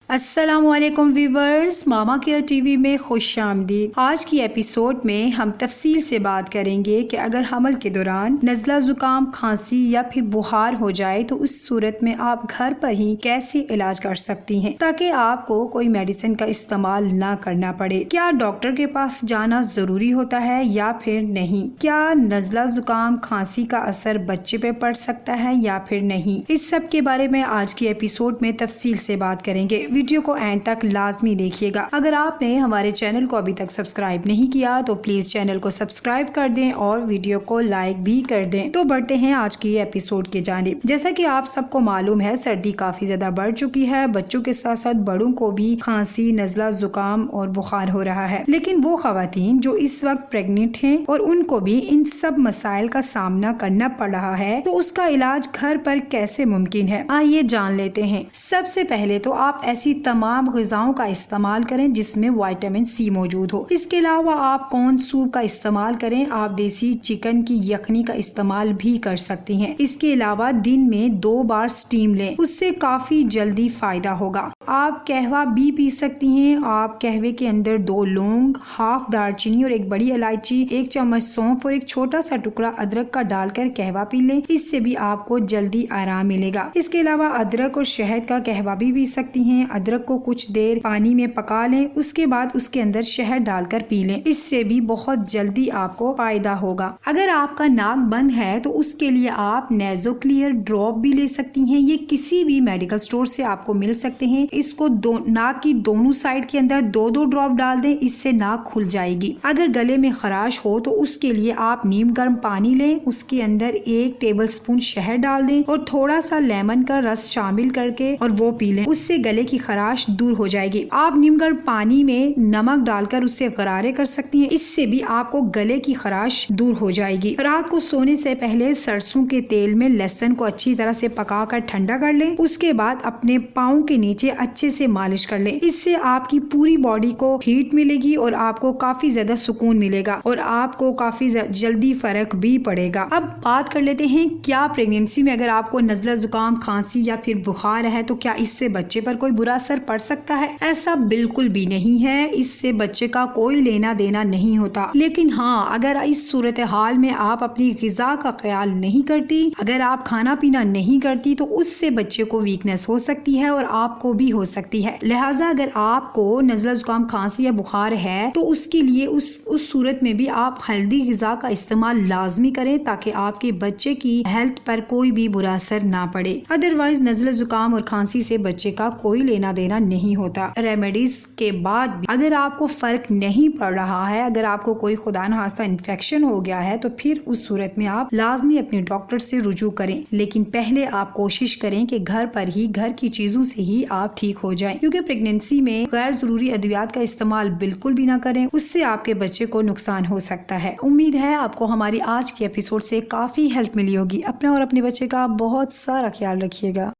अस्सलामुअलैकुम व्यूवर्स, मामा care TV में खुश आमदीद। आज की एपिसोड में हम तफसील से बात करेंगे कि अगर हमल के दौरान नज़ला ज़ुकाम, खांसी या फिर बुखार हो जाए तो उस सूरत में आप घर पर ही कैसे इलाज कर सकती हैं ताकि आपको कोई मेडिसिन का इस्तेमाल ना करना पड़े। क्या डॉक्टर के पास जाना ज़रूरी होता है या फिर नहीं? क्या नज़ला ज़ुकाम, खांसी का असर बच्चे पे पड़ सकता है या फिर नहीं? इस सब के बारे में आज की एपिसोड में तफसील से बात करेंगे। वीडियो को एंड तक लाजमी देखिएगा। अगर आपने हमारे चैनल को अभी तक सब्सक्राइब नहीं किया तो प्लीज चैनल को सब्सक्राइब कर दें और वीडियो को लाइक भी कर दें। तो बढ़ते हैं आज की एपिसोड की जानिब। जैसा कि आप सबको मालूम है, सर्दी काफी ज्यादा बढ़ चुकी है। बच्चों के साथ साथ बड़ों को भी खांसी, नज़ला जुकाम और बुखार हो रहा है। लेकिन वो खवातीन जो इस वक्त प्रेग्नेंट हैं और उनको भी इन सब मसाइल का सामना करना पड़ रहा है, तो उसका इलाज घर पर कैसे मुमकिन है, आइए जान लेते हैं। सबसे पहले तो आप ऐसी तमाम ग़िज़ाओं का इस्तेमाल करें जिसमें विटामिन सी मौजूद हो। इसके अलावा आप कॉर्न सूप का इस्तेमाल करें। आप देसी चिकन की यखनी का इस्तेमाल भी कर सकती हैं। इसके अलावा दिन में 2 बार स्टीम लें, उससे काफी जल्दी फायदा होगा। आप कहवा भी पी सकती हैं। आप कहवे के अंदर 2 लौंग, हाफ दालचीनी और 1 बड़ी इलायची, 1 चम्मच सौंफ और 1 छोटा सा टुकड़ा अदरक का डालकर कहवा पी लें। इससे भी आपको जल्दी आराम मिलेगा। इसके अलावा अदरक और शहद का कहवा भी पी सकती हैं। अदरक को कुछ देर पानी में पका लें, उसके बाद उसके अंदर शहद डालकर पी लें। इससे भी बहुत जल्दी आपको फायदा होगा। अगर आपका नाक बंद है तो उसके लिए आप नेज़ो क्लियर ड्रॉप भी ले सकती हैं। ये किसी भी मेडिकल स्टोर से आपको मिल सकते हैं। इसको नाक की दोनों साइड के अंदर 2-2 ड्रॉप डाल दें, इससे नाक खुल जाएगी। अगर गले में खराश हो तो उसके लिए आप नीम गर्म पानी लें, उसके अंदर 1 टेबलस्पून शहद डाल दें और थोड़ा सा लेमन का रस शामिल करके और वो पी लें। उससे गले की खराश दूर हो जाएगी। आप नीम गर्म पानी में नमक डालकर उससे गरारे कर सकती हैं। इससे भी आपको गले की खराश दूर हो जाएगी। रात को सोने से पहले सरसों के तेल में लहसुन को अच्छी तरह से पकाकर ठंडा कर लें। उसके बाद अपने पाँव के नीचे अच्छे से मालिश कर लें। इससे आपकी पूरी बॉडी को हीट मिलेगी और आपको काफी ज्यादा सुकून मिलेगा और आपको काफी जल्दी फर्क भी पड़ेगा। अब बात कर लेते हैं, क्या प्रेगनेंसी में अगर आपको नज़ला जुकाम, खांसी या फिर बुखार है तो क्या इससे बच्चे पर कोई बुरा असर पड़ सकता है? ऐसा बिल्कुल भी नहीं है। इससे बच्चे का कोई लेना देना नहीं होता। लेकिन हाँ, अगर इस सूरत हाल में आप अपनी ग़िज़ा का ख्याल नहीं करती, अगर आप खाना पीना नहीं करती तो उससे बच्चे को वीकनेस हो सकती है और आपको भी हो सकती है। लिहाजा अगर आपको नज़ला जुकाम, खांसी या बुखार है तो उसके लिए उस सूरत में भी आप हेल्दी ग़िज़ा का इस्तेमाल लाजमी करें ताकि आपके बच्चे की हेल्थ पर कोई भी बुरा असर ना पड़े। अदरवाइज नज़ला जुकाम और खांसी से बच्चे का कोई लेना देना नहीं होता। रेमेडीज के बाद भी अगर आपको फर्क नहीं पड़ रहा है, अगर आपको कोई खुदा न खास्ता इन्फेक्शन हो गया है तो फिर उस सूरत में आप लाजमी अपने डॉक्टर से रुजू करें। लेकिन पहले आप कोशिश करें कि घर पर ही, घर की चीजों से ही आप ठीक हो जाएं, क्योंकि प्रेगनेंसी में गैर जरूरी अद्वियात का इस्तेमाल बिल्कुल भी ना करें, उससे आपके बच्चे को नुकसान हो सकता है। उम्मीद है आपको हमारी आज की एपिसोड से काफी हेल्प मिली होगी। अपने और अपने बच्चे का बहुत सारा ख्याल रखिएगा।